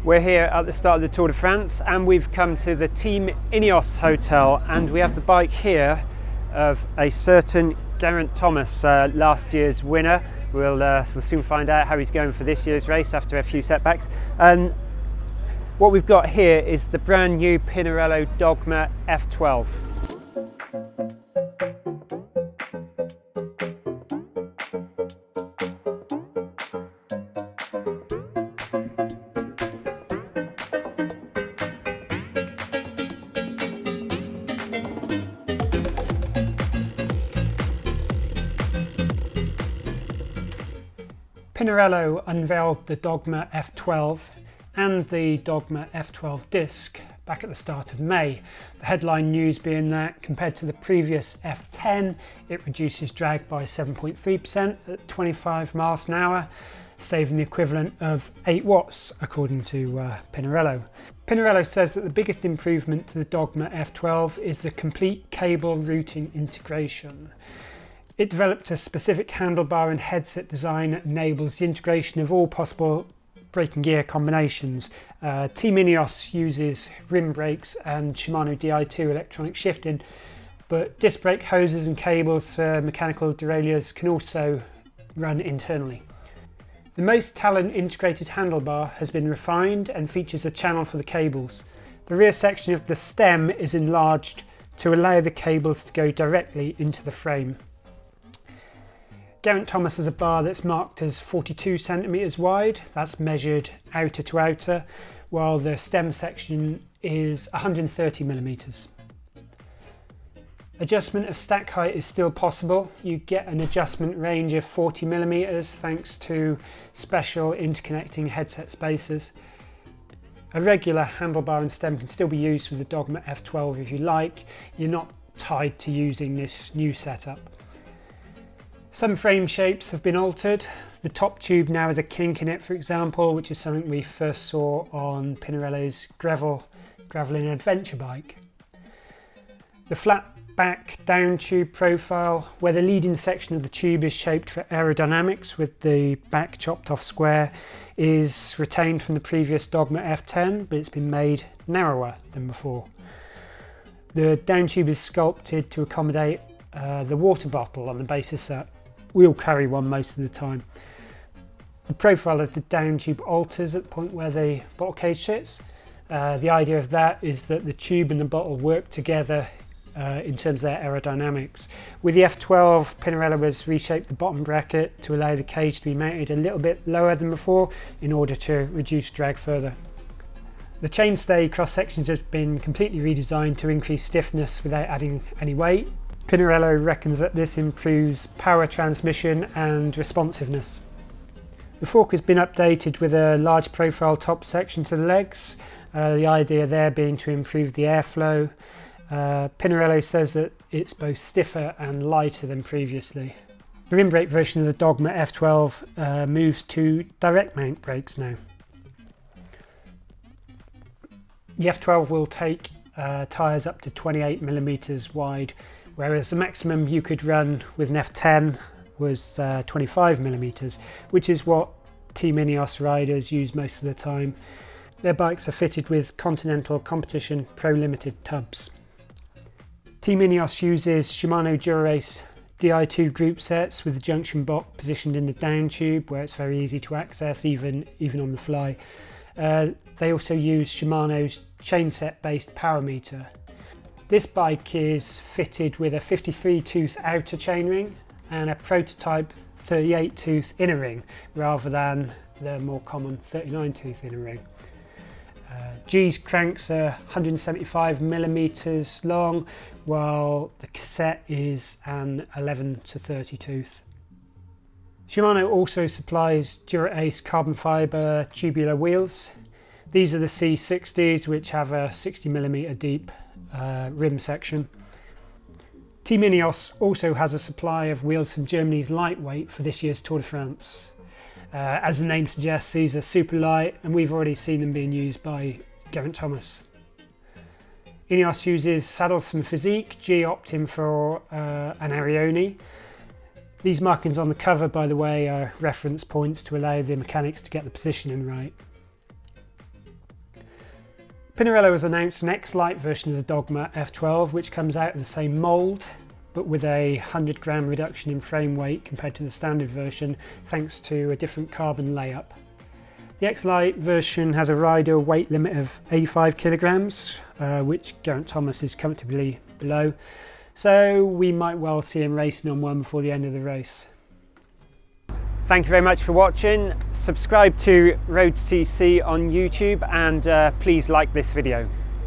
We're here at the start of the Tour de France and we've come to the Team Ineos hotel, and we have the bike here of a certain Geraint Thomas, last year's winner. We'll soon find out how he's going for this year's race after a few setbacks. And what we've got here is the brand new Pinarello Dogma F12. Pinarello unveiled the Dogma F12 and the Dogma F12 disc back at the start of May. The headline news being that compared to the previous F10, it reduces drag by 7.3% at 25 miles an hour, saving the equivalent of 8 watts according to Pinarello. Pinarello says that the biggest improvement to the Dogma F12 is the complete cable routing integration. It developed a specific handlebar and headset design that enables the integration of all possible brake and gear combinations. Team Ineos uses rim brakes and Shimano Di2 electronic shifting, but disc brake hoses and cables for mechanical derailleurs can also run internally. The most talent integrated handlebar has been refined and features a channel for the cables. The rear section of the stem is enlarged to allow the cables to go directly into the frame. Geraint Thomas has a bar that's marked as 42 centimetres wide, that's measured outer to outer, while the stem section is 130 millimetres. Adjustment of stack height is still possible. You get an adjustment range of 40 millimetres thanks to special interconnecting headset spacers. A regular handlebar and stem can still be used with the Dogma F12 if you like. You're not tied to using this new setup. Some frame shapes have been altered. The top tube now has a kink in it, for example, which is something we first saw on Pinarello's gravelling adventure bike. The flat back down tube profile, where the leading section of the tube is shaped for aerodynamics with the back chopped off square, is retained from the previous Dogma F10, but it's been made narrower than before. The down tube is sculpted to accommodate the water bottle on the basis that we'll carry one most of the time. The profile of the down tube alters at the point where the bottle cage sits. The idea of that is that the tube and the bottle work together in terms of their aerodynamics. With the F12, Pinarello has reshaped the bottom bracket to allow the cage to be mounted a little bit lower than before in order to reduce drag further. The chainstay cross sections have been completely redesigned to increase stiffness without adding any weight. Pinarello reckons that this improves power transmission and responsiveness. The fork has been updated with a large profile top section to the legs, the idea there being to improve the airflow. Pinarello says that it's both stiffer and lighter than previously. The rim brake version of the Dogma F12 moves to direct mount brakes now. The F12 will take tyres up to 28 millimetres wide, whereas the maximum you could run with an F10 was 25 millimetres, which is what Team Ineos riders use most of the time. Their bikes are fitted with Continental Competition Pro Limited tubs. Team Ineos uses Shimano Dura-Ace Di2 group sets with the junction box positioned in the down tube where it's very easy to access even on the fly. They also use Shimano's chainset based power meter. This bike is fitted with a 53 tooth outer chainring and a prototype 38 tooth inner ring rather than the more common 39 tooth inner ring. G's cranks are 175 millimeters long, while the cassette is an 11 to 30 tooth. Shimano also supplies Dura-Ace carbon fibre tubular wheels. These are the C60s, which have a 60mm deep rim section. Team Ineos also has a supply of wheels from Germany's Lightweight for this year's Tour de France. As the name suggests, these are super light and we've already seen them being used by Geraint Thomas. Ineos uses saddles from Physique, G opting for an Arione. These markings on the cover, by the way, are reference points to allow the mechanics to get the positioning right. Pinarello has announced an X-Lite version of the Dogma F12, which comes out of the same mould, but with a 100 gram reduction in frame weight compared to the standard version, thanks to a different carbon layup. The X-Lite version has a rider weight limit of 85 kilograms, which Geraint Thomas is comfortably below, so we might well see him racing on one before the end of the race. Thank you very much for watching. Subscribe to road.cc on YouTube and please like this video.